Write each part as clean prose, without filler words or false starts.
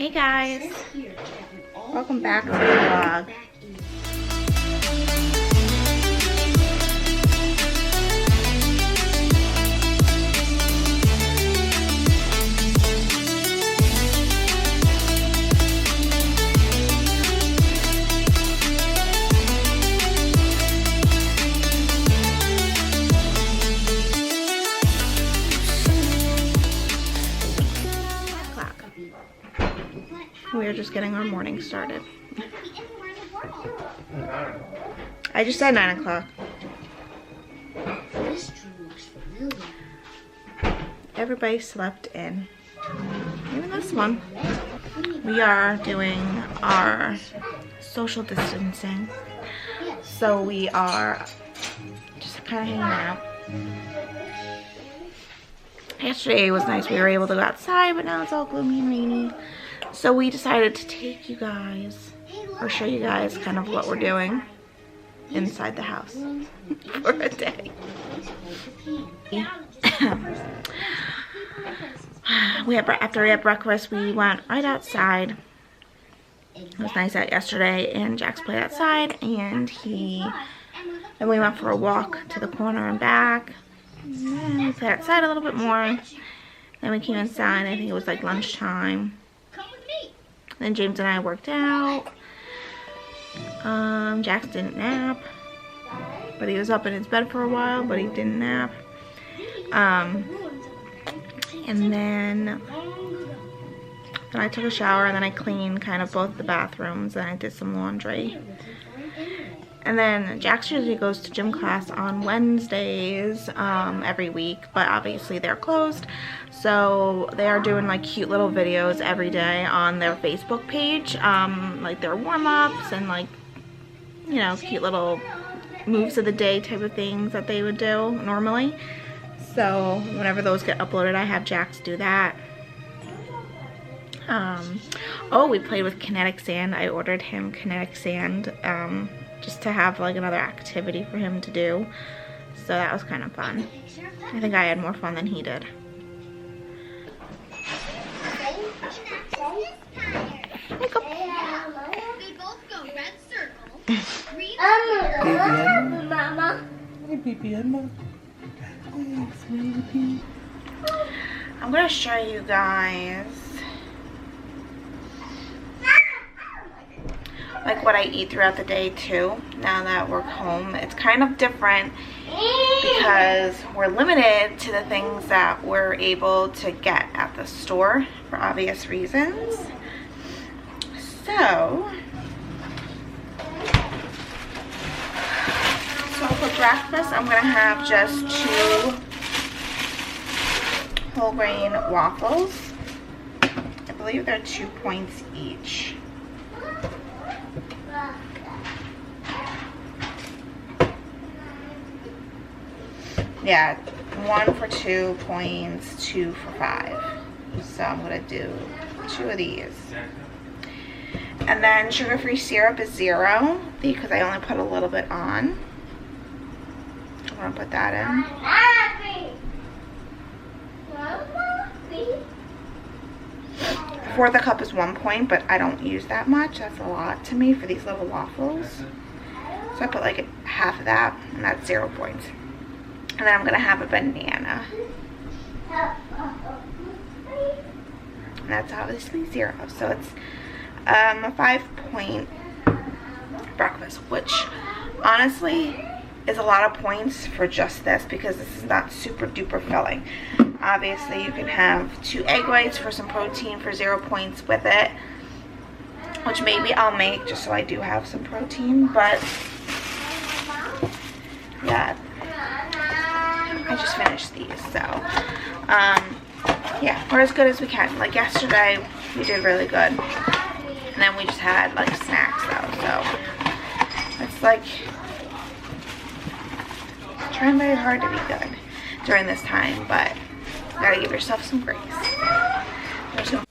Hey guys, welcome back to the vlog. We are just getting our morning started. I just said 9 o'clock. Everybody slept in. Even this one. We are doing our social distancing. So we are just kind of hanging out. Yesterday was nice. We were able to go outside, but now it's all gloomy and rainy. So we decided to take you guys, or show you guys kind of what we're doing inside the house for a day. After we had breakfast, we went right outside. It was nice out yesterday, and Jax played outside, and then we went for a walk to the corner and back. And then we played outside a little bit more. Then we came inside. I think it was like lunchtime. Then James and I worked out. Jax didn't nap, but he was up in his bed for a while, but he didn't nap. And then I took a shower, and then I cleaned kind of both the bathrooms, and I did some laundry. And then Jax usually goes to gym class on Wednesdays every week, but obviously they're closed. So they are doing like cute little videos every day on their Facebook page, like their warm-ups and like, you know, cute little moves of the day type of things that they would do normally. So whenever those get uploaded, I have Jax do that. Oh, we played with kinetic sand. I ordered him kinetic sand just to have like another activity for him to do. So that was kind of fun. I think I had more fun than he did. Wake up. They both go red circle. Green Mama. Hey, baby Emma. Thanks, baby. I'm gonna show you guys like what I eat throughout the day too. Now that we're home, it's kind of different because we're limited to the things that we're able to get at the store for obvious reasons. So for breakfast, I'm gonna have just 2 whole grain waffles. I believe they're 2 points each. Yeah, 1 for 2 points, 2 for 5. So I'm gonna do 2 of these. And then sugar-free syrup is 0 because I only put a little bit on. I'm gonna put that in. 1/4 cup is 1 point, but I don't use that much. That's a lot to me for these little waffles. So I put like half of that, and that's 0 points. And then I'm gonna have a banana. And that's obviously 0. So it's a 5-point breakfast, which honestly is a lot of points for just this because this is not super duper filling. Obviously you can have 2 egg whites for some protein for 0 points with it, which maybe I'll make just so I do have some protein, but yeah, I just finished these, so yeah, we're as good as we can. Like yesterday we did really good, and then we just had like snacks though, so it's like trying very hard to be good during this time, but you gotta give yourself some grace. There's no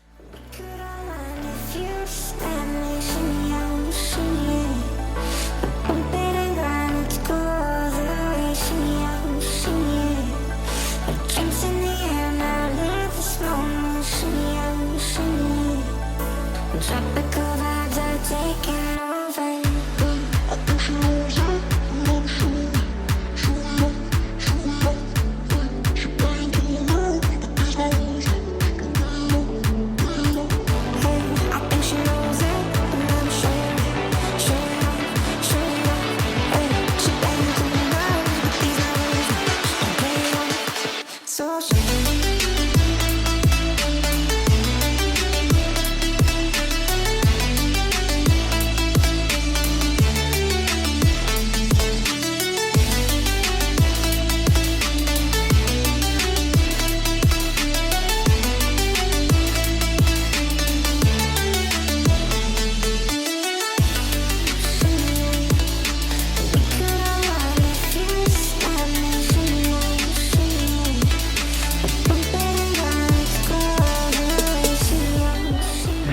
Tropical vibes are taking over.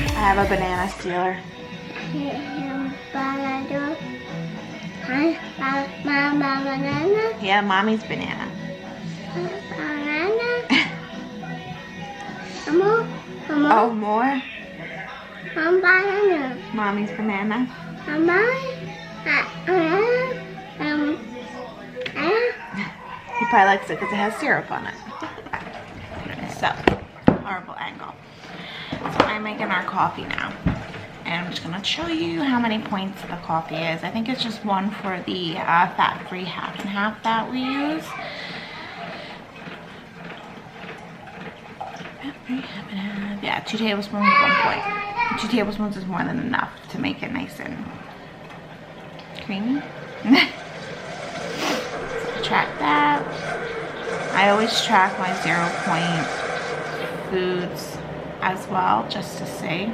I have a banana stealer. Banana? Yeah, mommy's banana. Banana? Oh, more? Banana. Mommy's banana. He probably likes it because it has syrup on it. So, horrible angle. So I'm making our coffee now. And I'm just going to show you how many points the coffee is. I think it's just one for the fat-free half and half that we use. Yeah, 2 tablespoons, 1 point. 2 tablespoons is more than enough to make it nice and creamy. So track that. I always track my 0 point foods as well, just to see.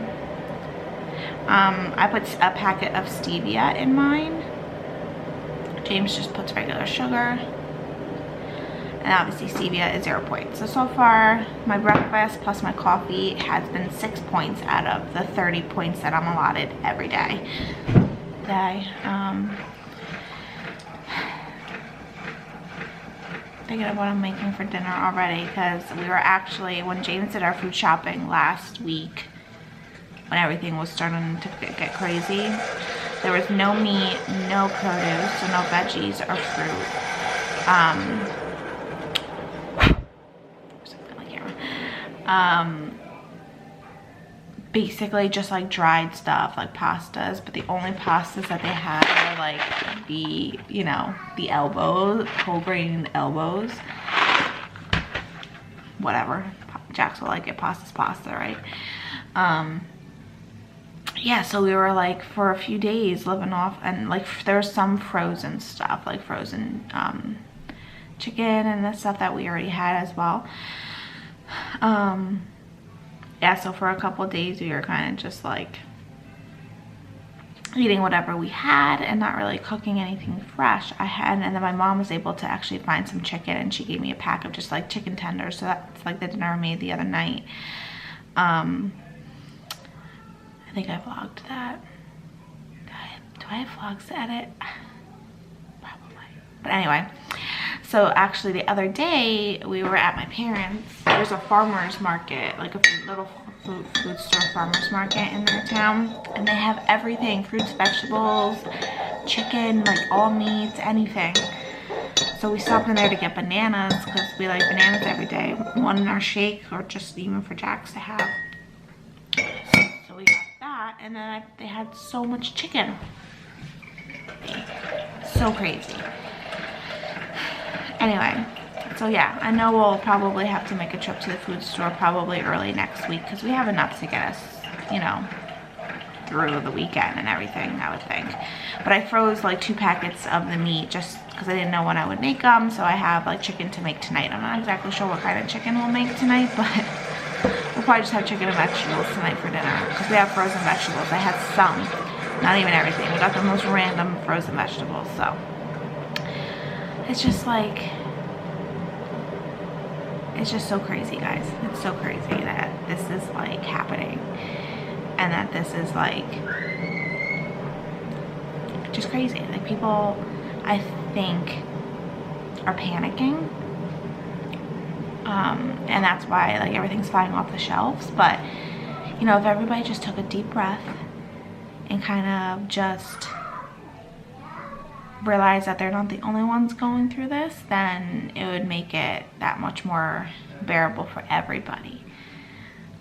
I put a packet of stevia in mine. James just puts regular sugar. And obviously stevia is 0 points. So far, my breakfast plus my coffee has been 6 points out of the 30 points that I'm allotted every day. Thinking of what I'm making for dinner already, because we were actually, when James did our food shopping last week, when everything was starting to get crazy, there was no meat, no produce, so no veggies or fruit. Basically just like dried stuff, like pastas, but the only pastas that they had were like the, you know, the elbows, whole grain elbows. Whatever, Jax will like it, pasta's pasta, right? Yeah, so we were like for a few days living off, and like there's some frozen stuff, like frozen chicken and the stuff that we already had as well. Yeah, so for a couple of days we were kind of just like eating whatever we had and not really cooking anything fresh. And then my mom was able to actually find some chicken, and she gave me a pack of just like chicken tenders, so that's like the dinner I made the other night. I think I vlogged that. Do I have vlogs to edit? Probably. But anyway, so actually the other day we were at my parents'. There's a farmer's market, like a little food store farmer's market in their town, and they have everything, fruits, vegetables, chicken, like all meats, anything. So we stopped in there to get bananas because we like bananas every day, one in our shake or just even for Jax to have. So we got that, and then they had so much chicken. So crazy. Anyway, so yeah, I know we'll probably have to make a trip to the food store probably early next week because we have enough to get us, you know, through the weekend and everything, I would think. But I froze like 2 packets of the meat just because I didn't know when I would make them, so I have like chicken to make tonight. I'm not exactly sure what kind of chicken we'll make tonight, but we'll probably just have chicken and vegetables tonight for dinner because we have frozen vegetables. I had some, not even everything. We got the most random frozen vegetables, so it's just like, it's just so crazy, guys. It's so crazy that this is like happening, and that this is like just crazy. Like people, I think, are panicking, and that's why like everything's flying off the shelves. But you know, if everybody just took a deep breath and kind of just realize that they're not the only ones going through this, then it would make it that much more bearable for everybody.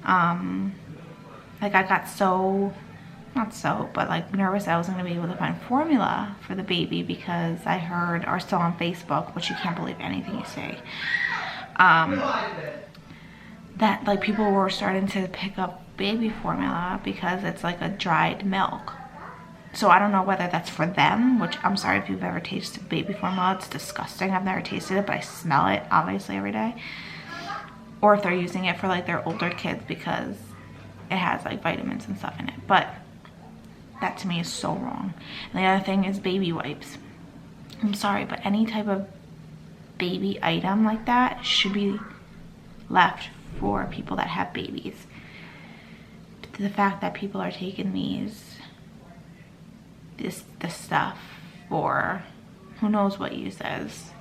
Like I got like nervous I wasn't gonna be able to find formula for the baby because I heard, or still on Facebook, which you can't believe anything you say, that like people were starting to pick up baby formula because it's like a dried milk. So I don't know whether that's for them, which I'm sorry if you've ever tasted baby formula, it's disgusting. I've never tasted it, but I smell it obviously every day. Or if they're using it for like their older kids because it has like vitamins and stuff in it. But that to me is so wrong. And the other thing is baby wipes. I'm sorry, but any type of baby item like that should be left for people that have babies. But the fact that people are taking this stuff for who knows what uses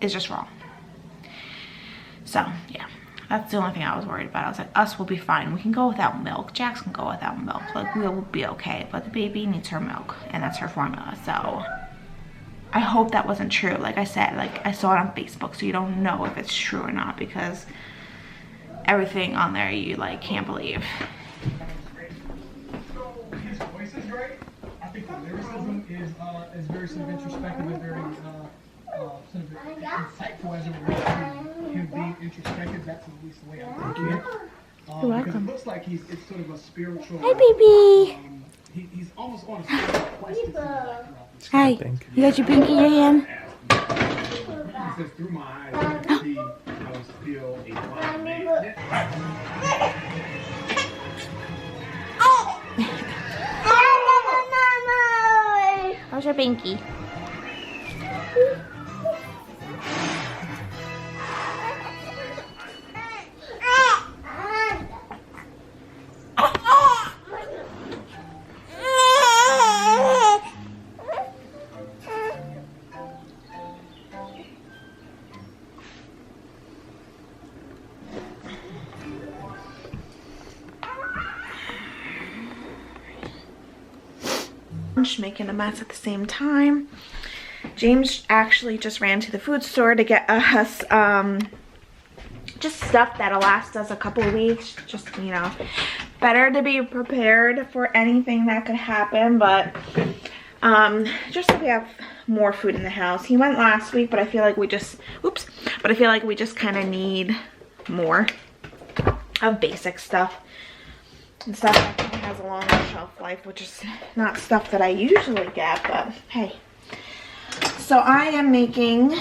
is just wrong. So yeah, that's the only thing I was worried about. I was like, us will be fine. We can go without milk. Jax can go without milk. Like, we'll be okay. But the baby needs her milk, and that's her formula. So I hope that wasn't true. Like I said, like I saw it on Facebook, so you don't know if it's true or not because everything on there you like can't believe. So his voice is great. I think the lyricism is very sort of introspective and very sort of insightful as it relates to him being introspective. That's at least the way I think it. You're welcome. Because it looks like it's sort of a spiritual. Hi, baby. He's almost on a spiritual quest. It seems like, Hi. You got your pinky in your hand? He says, through my eyes, I can see I was still a blind man. How's your pinky? Making a mess at the same time. James actually just ran to the food store to get us just stuff that'll last us a couple of weeks. Just, you know, better to be prepared for anything that could happen, but just so we have more food in the house. He went last week, but I feel like we just kind of need more of basic stuff and stuff that has a longer shelf life, which is not stuff that I usually get, but hey. So I am making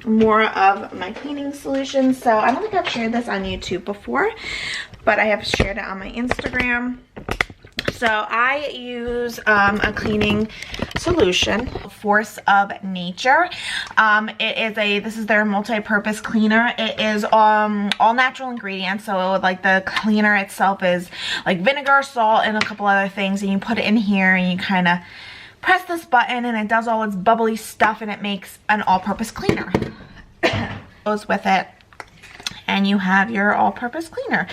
more of my cleaning solutions. So I don't think I've shared this on YouTube before, but I have shared it on my Instagram. So I use a cleaning solution, Force of Nature. This is their multi-purpose cleaner. It is all natural ingredients. So like the cleaner itself is like vinegar, salt, and a couple other things. And you put it in here and you kind of press this button and it does all its bubbly stuff and it makes an all-purpose cleaner. Goes with it. And you have your all-purpose cleaner.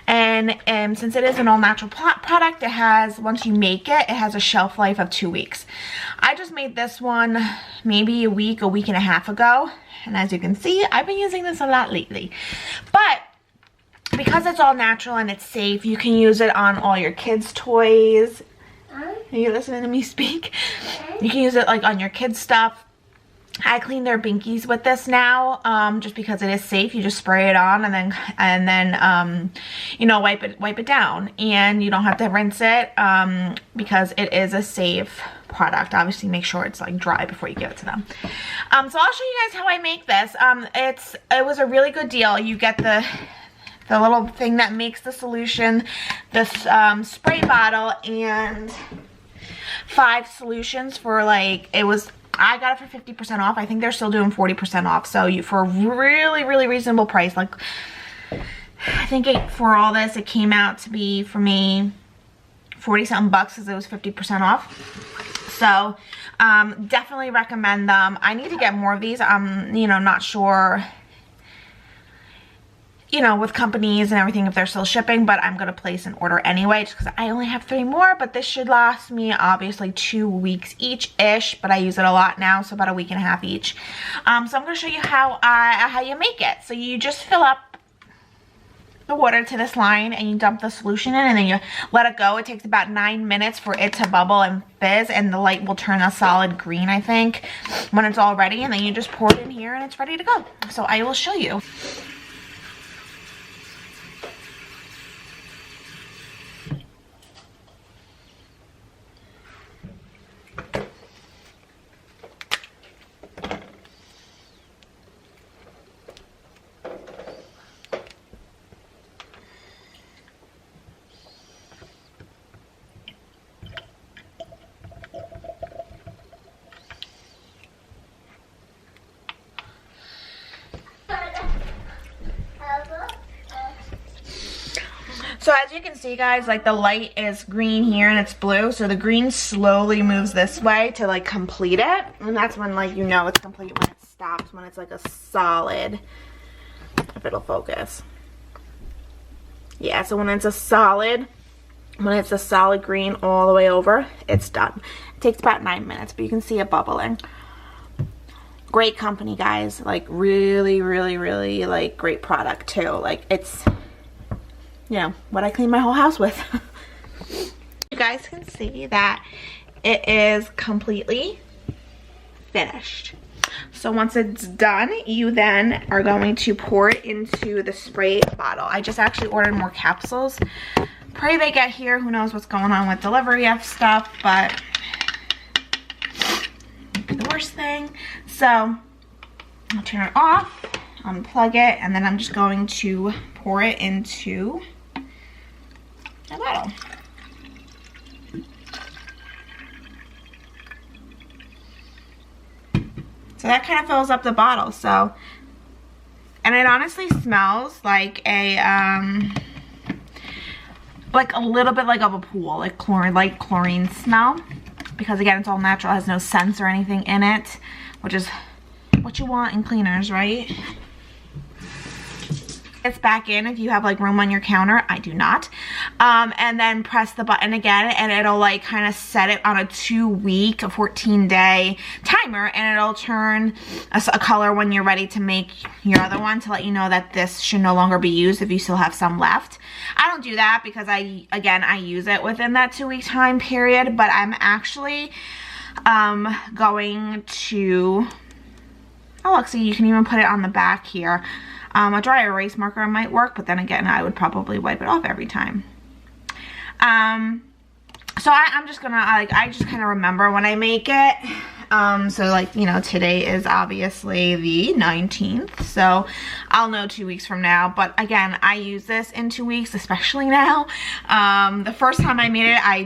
And since it is an all-natural product, it has, once you make it, it has a shelf life of 2 weeks. I just made this one maybe a week and a half ago. And as you can see, I've been using this a lot lately. But because it's all natural and it's safe, you can use it on all your kids' toys. Are you listening to me speak? You can use it like on your kids' stuff. I clean their binkies with this now, just because it is safe. You just spray it on and then you know, wipe it down, and you don't have to rinse it because it is a safe product. Obviously, make sure it's like dry before you give it to them. So I'll show you guys how I make this. It was a really good deal. You get the little thing that makes the solution, this spray bottle, and 5 solutions for like, I got it for 50% off. I think they're still doing 40% off. So for a really, really reasonable price. Like, I think for all this, it came out to be, for me, 40-something bucks because it was 50% off. So, definitely recommend them. I need to get more of these. I'm, you know, not sure. you know, with companies and everything if they're still shipping, but I'm gonna place an order anyway just because I only have 3 more, but this should last me obviously 2 weeks each-ish, but I use it a lot now, so about a week and a half each. So I'm gonna show you how you make it. So you just fill up the water to this line and you dump the solution in and then you let it go. It takes about 9 minutes for it to bubble and fizz, and the light will turn a solid green, I think, when it's all ready, and then you just pour it in here and it's ready to go. So I will show you. So as you can see, guys, like the light is green here and it's blue, so the green slowly moves this way to like complete it, and that's when like you know it's complete, when it stops, when it's like a solid, if it'll focus. Yeah, so when it's a solid green all the way over, it's done. It takes about 9 minutes, but you can see it bubbling. Great company, guys. Like really, really, really like great product too. Like it's, you know, what I clean my whole house with. You guys can see that it is completely finished. So once it's done, you then are going to pour it into the spray bottle. I just actually ordered more capsules. Pray they get here. Who knows what's going on with delivery of stuff, but won't be the worst thing. So I'll turn it off, unplug it, and then I'm just going to pour it into a bottle. So that kind of fills up the bottle. So, and it honestly smells like a little bit like of a pool, like chlorine smell, because again it's all natural, it has no scents or anything in it, which is what you want in cleaners, right? It's back in if you have like room on your counter. I do not. And then press the button again and it'll like kind of set it on a 2-week, a 14-day timer, and it'll turn a color when you're ready to make your other one, to let you know that this should no longer be used if you still have some left. I don't do that because I use it within that 2-week time period, but I'm actually going to, oh look, see, you can even put it on the back here. A dry erase marker might work, but then again, I would probably wipe it off every time. So I'm just gonna, I just kind of remember when I make it. So like, you know, today is obviously the 19th, so I'll know 2 weeks from now. But again, I use this in 2 weeks, especially now. The first time I made it, I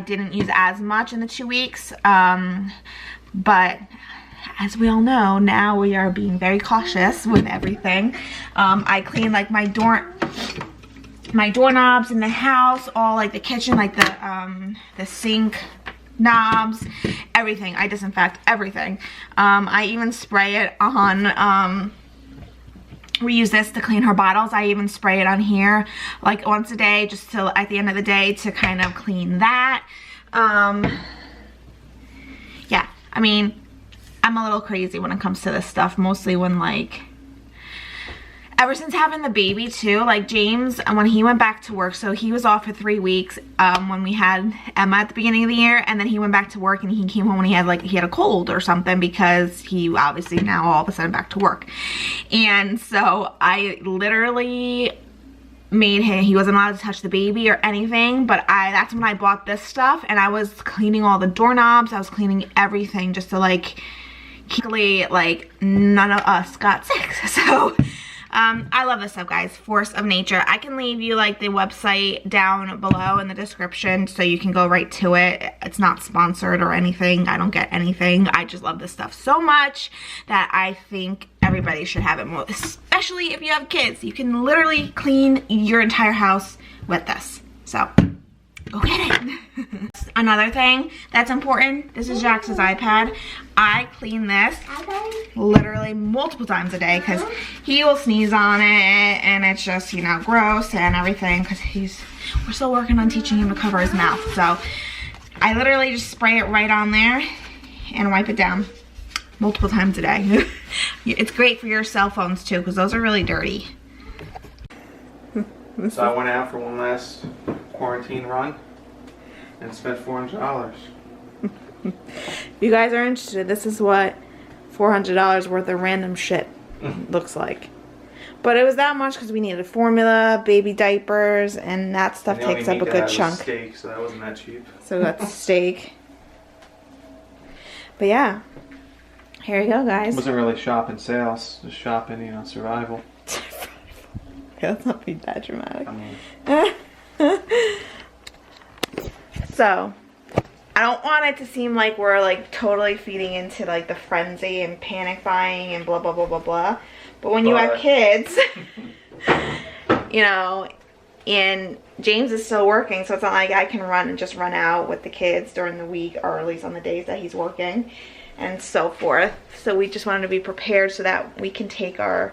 didn't use as much in the 2 weeks, but as we all know, now we are being very cautious with everything. I clean like my doorknobs in the house, all like the kitchen, like the sink knobs, everything. I disinfect everything. I even spray it on, we use this to clean her bottles. I even spray it on here like once a day, just to, at the end of the day, to kind of clean that. Yeah, I mean, I'm a little crazy when it comes to this stuff, mostly when like, ever since having the baby too, like James, when he went back to work, so he was off for 3 weeks when we had Emma at the beginning of the year, and then he went back to work and he came home when he had a cold or something, because he obviously now all of a sudden back to work. And so I literally made him, he wasn't allowed to touch the baby or anything, but that's when I bought this stuff, and I was cleaning all the doorknobs, I was cleaning everything just to like none of us got sick. So I love this stuff, guys. Force of Nature. I can leave you like the website down below in the description so you can go right to it. It's not sponsored or anything. I don't get anything. I just love this stuff so much that I think everybody should have it more, especially if you have kids. You can literally clean your entire house with this. So go get it. Another thing that's important, this is Jax's iPad. I clean this. literally multiple times a day because he will sneeze on it and it's just, you know, gross and everything because we're still working on teaching him to cover his mouth. So I literally just spray it right on there and wipe it down multiple times a day. It's great for your cell phones too because those are really dirty. So I went out for one last quarantine run and spent $400. If you guys are interested, this is what $400 worth of random shit looks like. But it was that much because we needed formula, baby diapers, and that stuff takes up a good chunk. Steak, so that wasn't that cheap. So that's steak. But yeah, here you go, guys. It wasn't really shopping sales, just shopping, you know, survival. Okay, let's not be that dramatic. I mean, So, I don't want it to seem like we're like totally feeding into like the frenzy and panic buying and blah blah blah blah blah. But when you have kids, you know, and James is still working, so it's not like I can run out with the kids during the week, or at least on the days that he's working and so forth. So we just wanted to be prepared so that we can take our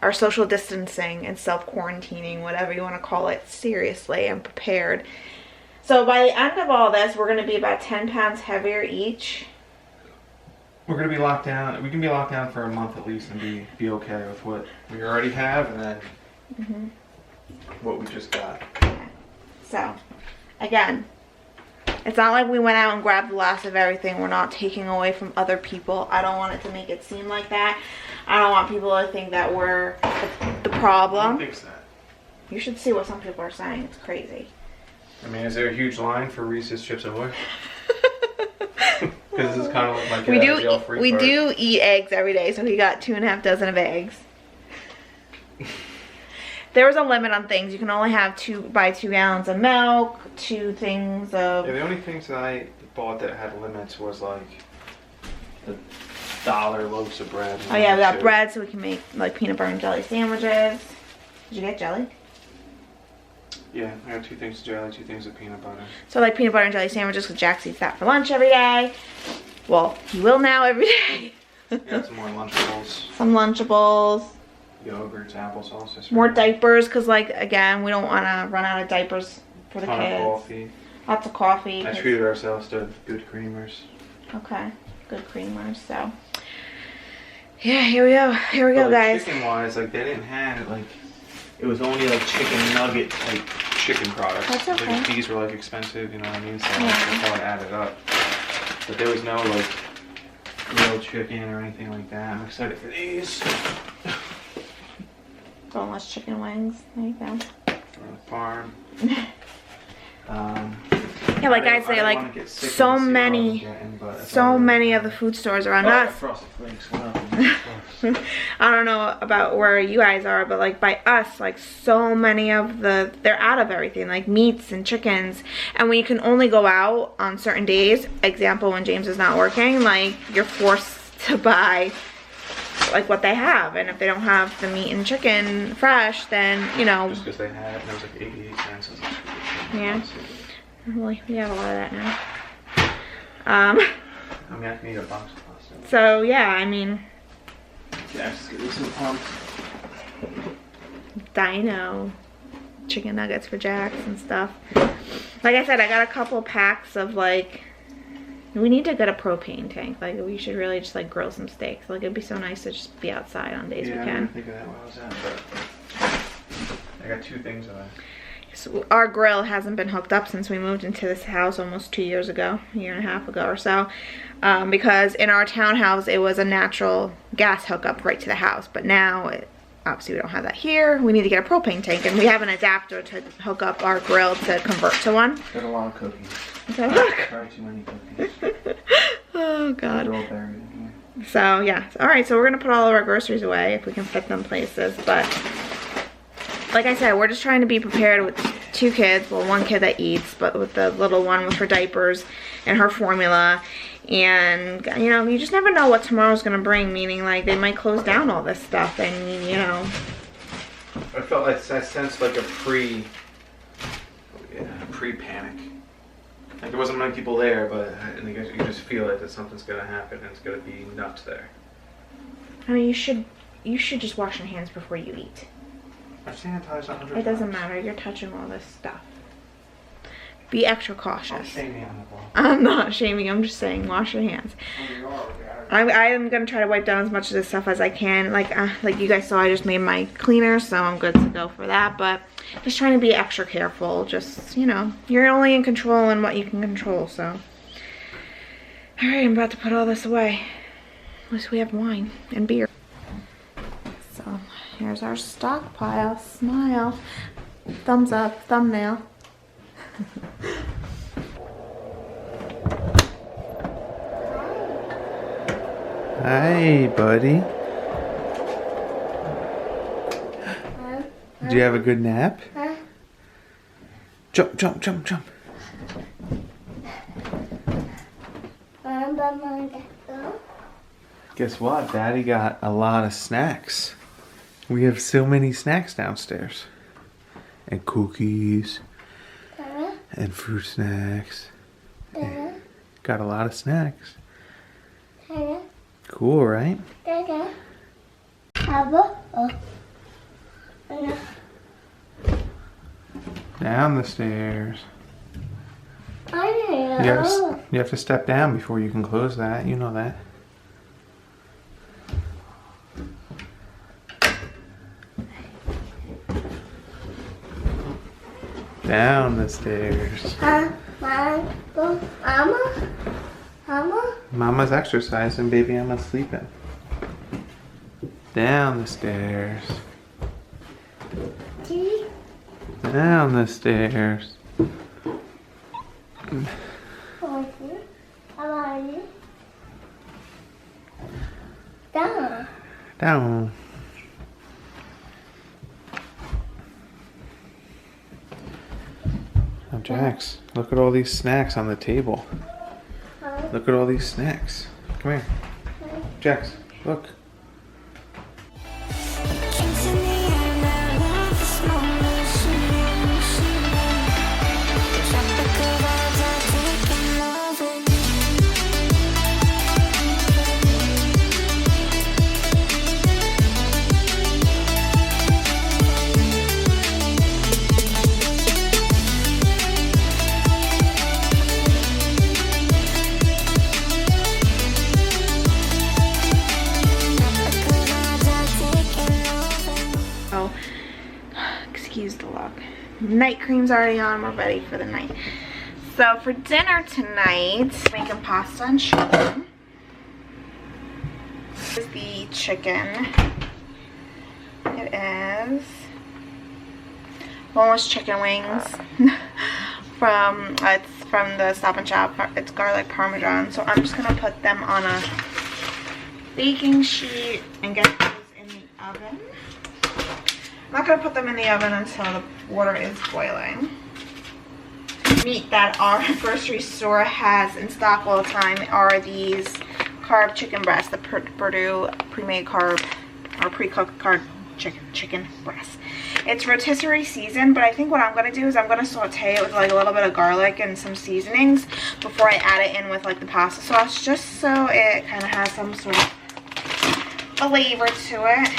our social distancing and self-quarantining, whatever you want to call it, seriously and prepared. So by the end of all this, we're going to be about 10 pounds heavier each. we're gonna be locked down. We can be locked down for a month at least and be okay with what we already have and then what we just got. So, again, it's not like we went out and grabbed the last of everything. We're not taking away from other people. I don't want it to make it seem like that. I don't want people to think that we're the problem. Fix that. You should see what some people are saying. It's crazy. I mean, is there a huge line for Reese's Chips Ahoy? Because this is kind of like we do eat eggs every day, so he got 2.5 dozen of eggs. There was a limit on things. You can only have 2 gallons of milk, 2 things of... Yeah, the only things that I bought that had limits was like the $1 loaves of bread. Oh yeah, we got bread so we can make like peanut butter and jelly sandwiches. Did you get jelly? Yeah, I got 2 things of jelly, 2 things of peanut butter. So like peanut butter and jelly sandwiches because Jax eats that for lunch every day. Well, he will now every day. Got some more Lunchables. Some Lunchables. Yogurts, applesauce. More diapers because, like, again, we don't want to run out of diapers for the ton kids. of coffee. Lots of coffee. I treated ourselves to good creamers. Okay, good creamers. So, yeah, here we go. Here we go, guys. Chicken wise, like, they didn't have, like, it was only, like, chicken nugget type chicken products. That's okay. Like, these were, like, expensive, you know what I mean? So that's how it added up. But there was no, like, real chicken or anything like that. I'm excited for these. Boneless chicken wings. There you go. From the farm. Yeah, like I say, like so many of the food stores around us. I don't know about where you guys are, but like by us, like so many of they're out of everything, like meats and chickens, and we can only go out on certain days. Example, when James is not working, like you're forced to buy like what they have, and if they don't have the meat and chicken fresh, then you know. Just because they had it, and it was like 88 cents. Yeah. Well, we have a lot of that now. I mean, I can eat a box of pasta. So yeah, I mean. Yeah, just get me some pumps. Dino chicken nuggets for Jax and stuff. Like I said, I got a couple packs of like. We need to get a propane tank. Like we should really just like grill some steaks. Like it'd be so nice to just be outside on days we can. Yeah, I didn't think of that while I was out, but I got 2 things of that. So our grill hasn't been hooked up since we moved into this house almost 2 years ago, a year and a half ago or so. Because in our townhouse, it was a natural gas hookup right to the house. But now, obviously we don't have that here. We need to get a propane tank, and we have an adapter to hook up our grill to convert to one. Got a lot of cookies. Far too many cookies. Oh God. They're all buried in here. So yeah, all right. So we're gonna put all of our groceries away if we can fit them places. But like I said, we're just trying to be prepared with 2 kids. Well, 1 kid that eats, but with the little one with her diapers and her formula. And you know, you just never know what tomorrow's gonna bring. Meaning, like they might close down all this stuff, and you know. I felt like I sensed like a pre-panic. Like there wasn't many people there, but I guess you just feel it that something's gonna happen and it's gonna be nuts there. I mean, you should just wash your hands before you eat. I've sanitized 100 times. It doesn't matter. You're touching all this stuff. Be extra cautious. Don't shame me on the ball. I'm not shaming. I'm just saying wash your hands. I am gonna try to wipe down as much of this stuff as I can. Like you guys saw, I just made my cleaner, so I'm good to go for that. But just trying to be extra careful. Just, you know, you're only in control in what you can control. So, all right, I'm about to put all this away. At least we have wine and beer. So here's our stockpile. Smile. Thumbs up. Thumbnail. Hi, buddy. Did you have a good nap? Jump, jump, jump, jump. Guess what? Daddy got a lot of snacks. We have so many snacks downstairs. And cookies. And fruit snacks. Got a lot of snacks. Cool, right? Down the stairs. You have to step down before you can close that. You know that. Down the stairs. Mama? Mama's exercising, baby. I'm sleeping. Down the stairs. Down the stairs. Down. Oh, Jax, look at all these snacks on the table. Look at all these snacks. Come here. Jax, look. Excuse the look. Night cream's already on. We're ready for the night. So for dinner tonight, making pasta and chicken. This is the chicken. It is boneless chicken wings it's from the Stop and Shop. It's garlic parmesan. So I'm just gonna put them on a baking sheet and get those in the oven. I'm not going to put them in the oven until the water is boiling. Meat that our grocery store has in stock all the time are these carb chicken breasts, the Purdue Premade carb or pre-cooked carb chicken breasts. It's rotisserie seasoned, but I think what I'm going to do is I'm going to saute it with like a little bit of garlic and some seasonings before I add it in with like the pasta sauce, just so it kind of has some sort of flavor to it.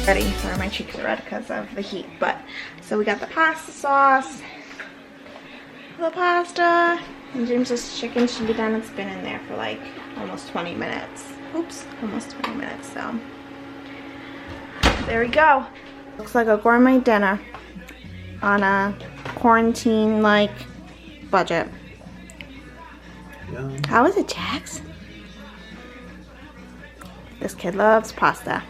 Ready. Sorry, my cheeks are red because of the heat. But so we got the pasta sauce, the pasta, and James's chicken should be done. It's been in there for like almost 20 minutes. Oops, almost 20 minutes. So there we go. Looks like a gourmet dinner on a quarantine-like budget. Yum. How is it, Jax? This kid loves pasta.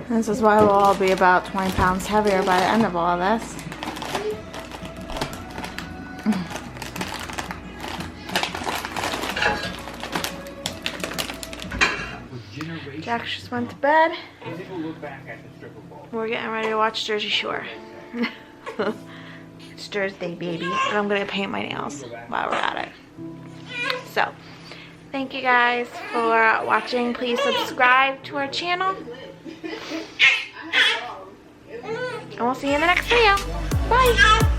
This is why we'll all be about 20 pounds heavier by the end of all of this. Jax just went to bed. We're getting ready to watch Jersey Shore. It's Thursday, baby. And I'm gonna paint my nails while we're at it. So, thank you guys for watching. Please subscribe to our channel. And we'll see you in the next video. Bye.